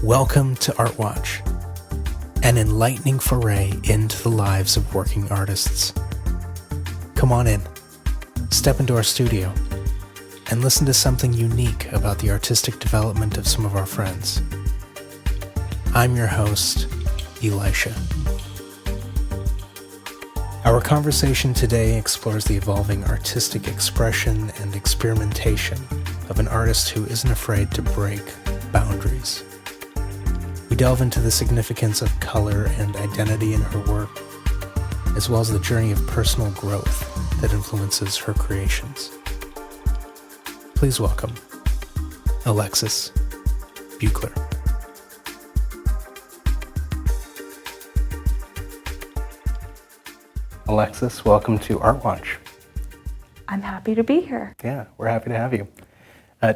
Welcome to ARTWATCH, an enlightening foray into the lives of working artists. Come on in, step into our studio, and listen to something unique about the artistic development of some of our friends. I'm your host, Elisha. Our conversation today explores the evolving artistic expression and experimentation of an artist who isn't afraid to break boundaries. We delve into the significance of color and identity in her work, as well as the journey of personal growth that influences her creations. Please welcome Alexis Beucler. Alexis, welcome to ARTWATCH. I'm happy to be here. Yeah, we're happy to have you.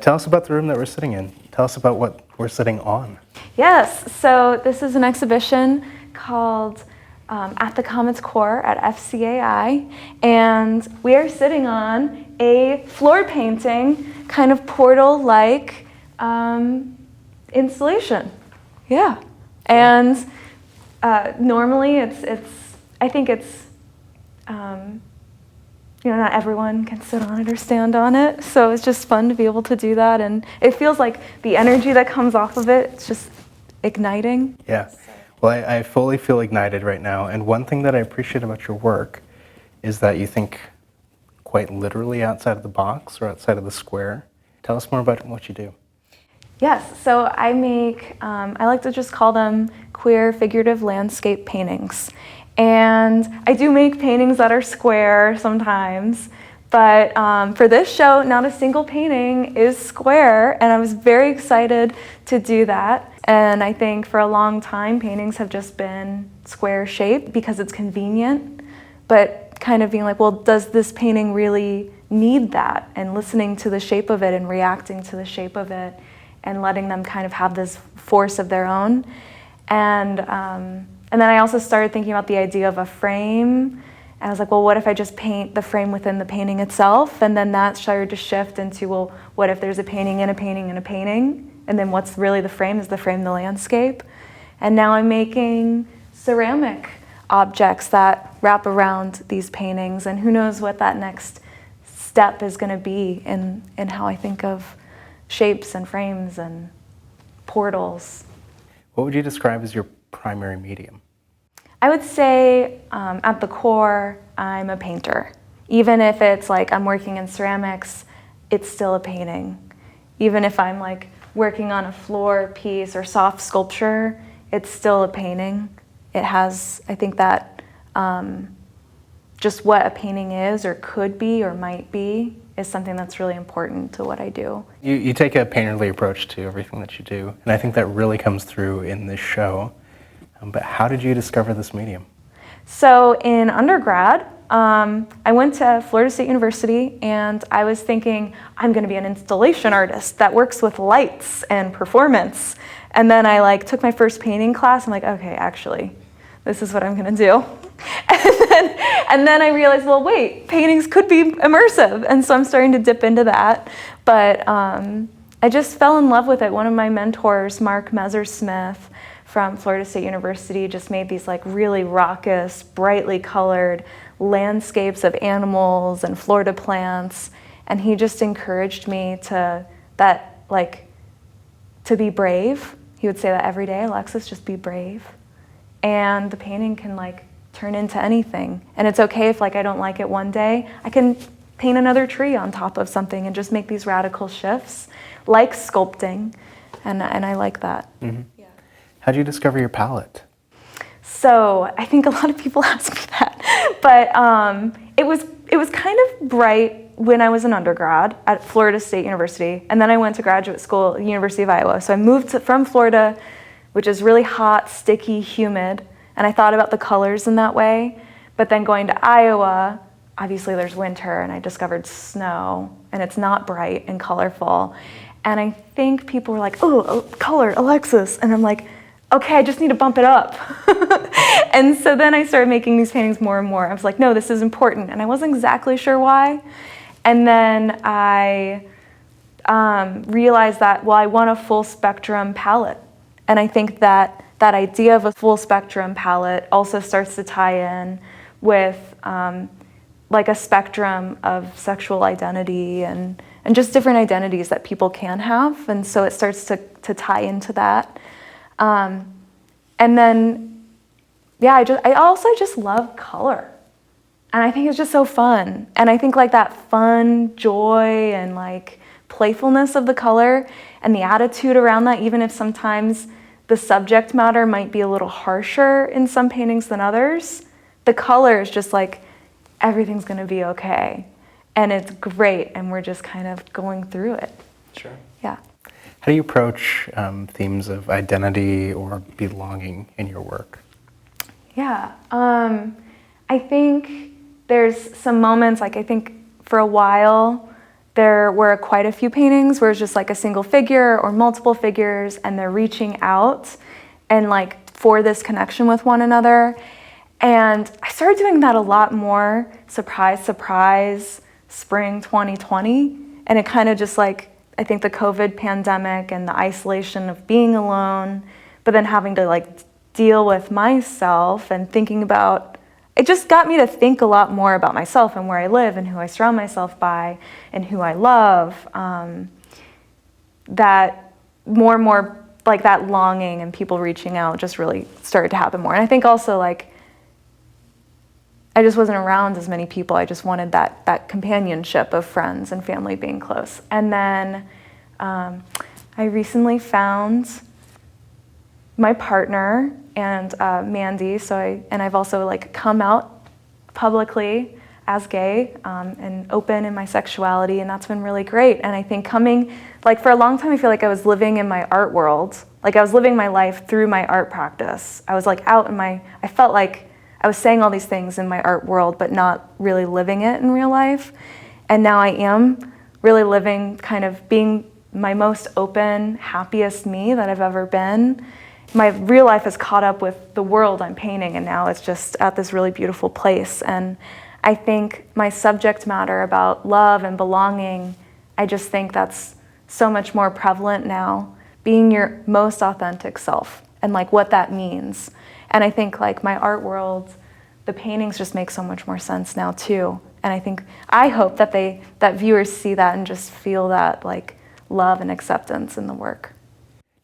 Tell us about the room that we're sitting in. Tell us about what we're sitting on. Yes, so this is an exhibition called At the Comet's Core at FCAI, and we are sitting on a floor painting, kind of portal-like installation. Yeah, and normally I think it's not everyone can sit on it or stand on it, so it's just fun to be able to do that, and it feels like the energy that comes off of it, it's just igniting. Yeah, well, I fully feel ignited right now, and one thing that I appreciate about your work is that you think quite literally outside of the box or outside of the square. Tell us more about what you do. Yes, so I make, I like to just call them queer figurative landscape paintings. And I do make paintings that are square sometimes, but for this show, not a single painting is square, and I was very excited to do that. And I think for a long time, paintings have just been square shaped because it's convenient, but kind of being like, well, does this painting really need that? And listening to the shape of it and reacting to the shape of it and letting them kind of have this force of their own. And then I also started thinking about the idea of a frame. And I was like, well, what if I just paint the frame within the painting itself? And then that started to shift into, well, what if there's a painting and a painting and a painting? And then what's really the frame? Is the frame the landscape? And now I'm making ceramic objects that wrap around these paintings. And who knows what that next step is going to be in how I think of shapes and frames and portals. What would you describe as your primary medium? I would say at the core, I'm a painter. Even if it's like I'm working in ceramics, it's still a painting. Even if I'm like working on a floor piece or soft sculpture, it's still a painting. It has, I think that just what a painting is or could be or might be is something that's really important to what I do. You take a painterly approach to everything that you do, and I think that really comes through in this show. But how did you discover this medium? So in undergrad, I went to Florida State University, and I was thinking, I'm going to be an installation artist that works with lights and performance. And then I took my first painting class. I'm like, okay, actually, this is what I'm going to do. And then I realized, well, wait, paintings could be immersive. And so I'm starting to dip into that. But I just fell in love with it. One of my mentors, Mark Messersmith, from Florida State University, just made these really raucous, brightly colored landscapes of animals and Florida plants. And he just encouraged me to be brave. He would say that every day, Alexis, just be brave. And the painting can turn into anything. And it's okay if I don't like it one day. I can paint another tree on top of something and just make these radical shifts, like sculpting. And I like that. Mm-hmm. How did you discover your palette? So I think a lot of people ask me that, but it was kind of bright when I was an undergrad at Florida State University, and then I went to graduate school at the University of Iowa. So I moved from Florida, which is really hot, sticky, humid, and I thought about the colors in that way. But then going to Iowa, obviously there's winter, and I discovered snow, and it's not bright and colorful. And I think people were like, oh, color, Alexis, and I'm like, okay, I just need to bump it up. And so then I started making these paintings more and more. I was like, no, this is important. And I wasn't exactly sure why. And then I realized that, well, I want a full spectrum palette. And I think that that idea of a full spectrum palette also starts to tie in with like a spectrum of sexual identity and just different identities that people can have. And so it starts to tie into that. And then, yeah, I also just love color. And I think it's just so fun. And I think like that fun, joy, and like playfulness of the color and the attitude around that, even if sometimes the subject matter might be a little harsher in some paintings than others, the color is just like, everything's gonna be okay. And it's great, and we're just kind of going through it. Sure. Yeah. How do you approach themes of identity or belonging in your work? Yeah, I think there's some moments, like I think for a while, there were quite a few paintings where it's just like a single figure or multiple figures, and they're reaching out and like for this connection with one another. And I started doing that a lot more, surprise, surprise, spring 2020. And it kind of just like, I think the COVID pandemic and the isolation of being alone, but then having to like deal with myself and thinking about, it just got me to think a lot more about myself and where I live and who I surround myself by and who I love. That more and more like that longing and people reaching out just really started to happen more. And I think also like, I just wasn't around as many people. I just wanted that companionship of friends and family being close. And then I recently found my partner and Mandy. And I've also like come out publicly as gay and open in my sexuality, and that's been really great. And I think coming, like for a long time, I feel like I was living in my art world. Like I was living my life through my art practice. I was like out in I felt like I was saying all these things in my art world, but not really living it in real life. And now I am really living, kind of being my most open, happiest me that I've ever been. My real life has caught up with the world I'm painting, and now it's just at this really beautiful place. And I think my subject matter about love and belonging, I just think that's so much more prevalent now, being your most authentic self and like what that means. And I think like my art world, the paintings just make so much more sense now too. And I hope that viewers see that and just feel that like love and acceptance in the work.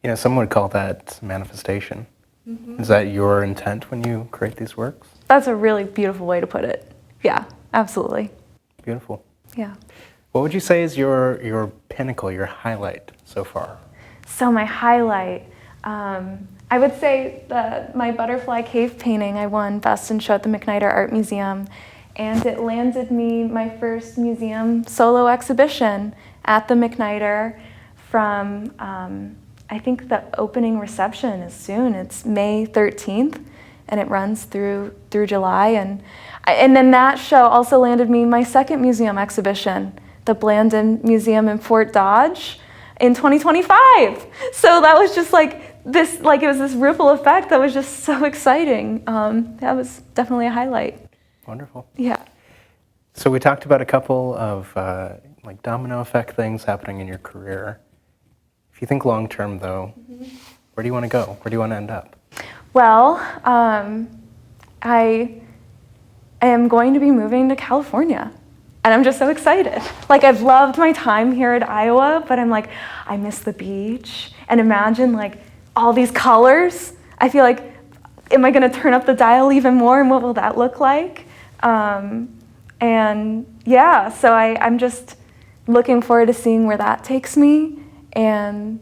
You know, some would call that manifestation. Mm-hmm. Is that your intent when you create these works? That's a really beautiful way to put it. Yeah, absolutely. Beautiful. Yeah. What would you say is your pinnacle, your highlight so far? So my highlight, I would say my butterfly cave painting. I won Best in Show at the McKnight Art Museum, and it landed me my first museum solo exhibition at the McKnight from, I think the opening reception is soon. It's May 13th, and it runs through July. And then that show also landed me my second museum exhibition, the Blandon Museum in Fort Dodge in 2025. So that was just like, it was this ripple effect that was just so exciting. That was definitely a highlight. Wonderful. Yeah. So we talked about a couple of like domino effect things happening in your career. If you think long term though, mm-hmm. Where do you want to go? Where do you want to end up? Well, I am going to be moving to California. And I'm just so excited. Like I've loved my time here at Iowa, but I'm like, I miss the beach. And imagine like all these colors. I feel like, am I gonna turn up the dial even more, and what will that look like? And yeah, so I'm just looking forward to seeing where that takes me. And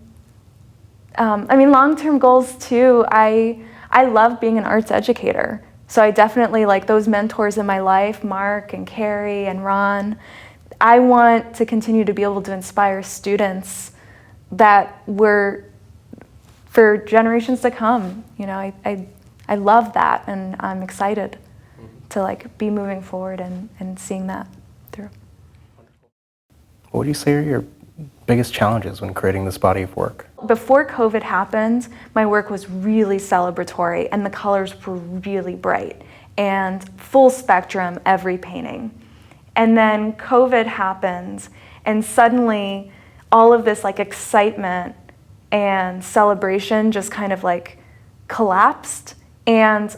I mean, long-term goals too, I love being an arts educator. So I definitely like those mentors in my life, Mark and Carrie and Ron. I want to continue to be able to inspire students that were for generations to come. You know, I love that, and I'm excited to like be moving forward and seeing that through. What would you say are your biggest challenges when creating this body of work? Before COVID happened, my work was really celebratory, and the colors were really bright and full spectrum, every painting. And then COVID happened, and suddenly all of this like excitement and celebration just kind of like collapsed, and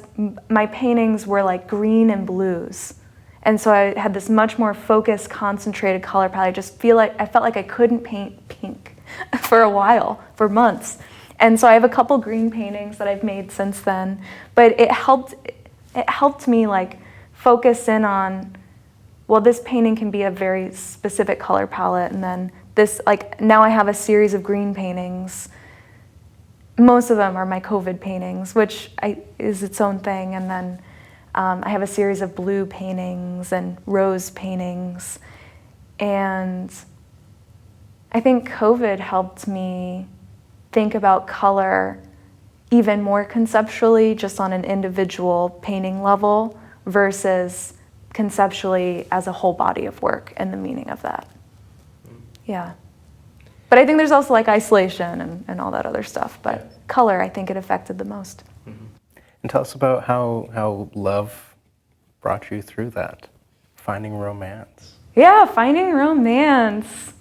my paintings were like green and blues. And so I had this much more focused, concentrated color palette. I felt like I couldn't paint pink for a while, for months. And so I have a couple green paintings that I've made since then, but it helped me like focus in on, well, this painting can be a very specific color palette, and then this, like, now I have a series of green paintings. Most of them are my COVID paintings, which is its own thing, and then I have a series of blue paintings and rose paintings, and I think COVID helped me think about color even more conceptually, just on an individual painting level, versus conceptually as a whole body of work and the meaning of that. Yeah. But I think there's also like isolation and all that other stuff, but color, I think it affected the most. Mm-hmm. And tell us about how love brought you through that, finding romance. Yeah, finding romance.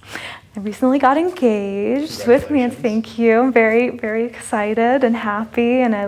I recently got engaged with me, and thank you. I'm very, very excited and happy, and I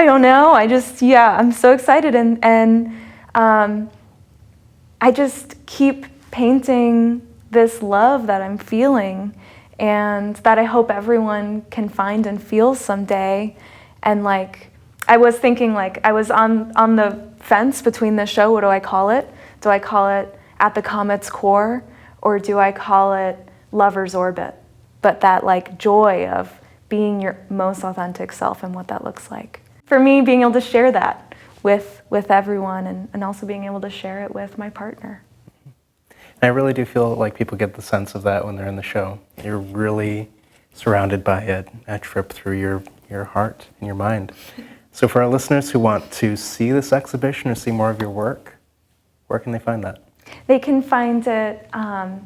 don't know, I'm so excited, and I just keep painting this love that I'm feeling, and that I hope everyone can find and feel someday. And like, I was thinking, like, I was on the fence between the show. What do I call it? Do I call it At the Comet's Core, or do I call it Lover's Orbit? But that like joy of being your most authentic self and what that looks like. For me, being able to share that with everyone, and also being able to share it with my partner. I really do feel like people get the sense of that when they're in the show. You're really surrounded by a trip through your heart and your mind. So for our listeners who want to see this exhibition or see more of your work, where can they find that? They can find it on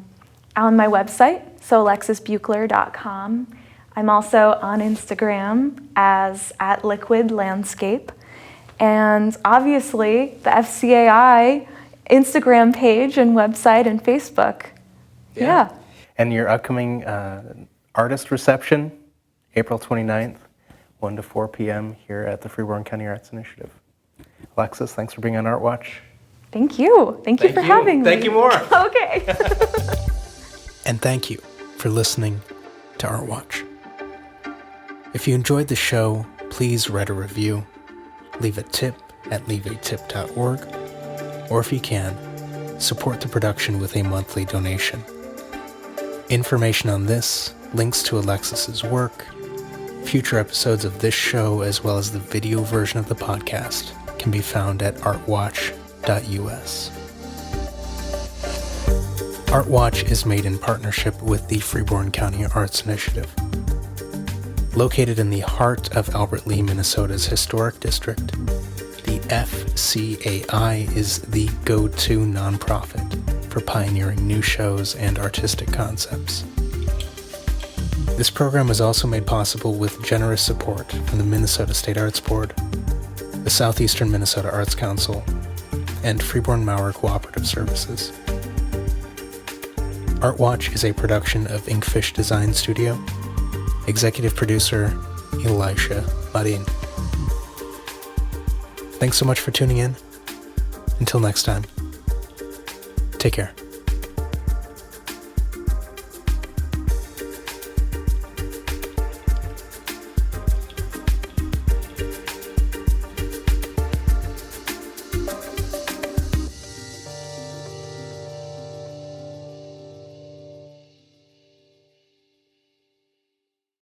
my website, so alexisbeucler.com. I'm also on Instagram as @liquidlandscape. And obviously the FCAI Instagram page and website and Facebook. Yeah. And your upcoming artist reception, April 29th, 1 to 4 p.m. here at the Freeborn County Arts Initiative. Alexis, thanks for being on ARTWATCH. Thank you. Thank you for having me. Thank you more. Okay. And thank you for listening to ARTWATCH. If you enjoyed the show, please write a review, leave a tip at leaveatip.org, or if you can, support the production with a monthly donation. Information on this, links to Alexis's work, future episodes of this show, as well as the video version of the podcast, can be found at artwatch.us. ARTWATCH is made in partnership with the Freeborn County Arts Initiative. Located in the heart of Albert Lea, Minnesota's historic district, the FCAI is the go-to nonprofit for pioneering new shows and artistic concepts. This program is also made possible with generous support from the Minnesota State Arts Board, the Southeastern Minnesota Arts Council, and Freeborn-Maurer Cooperative Services. ARTWATCH is a production of Inkfish Design Studio. Executive producer, Elisha Marin. Thanks so much for tuning in. Until next time, take care.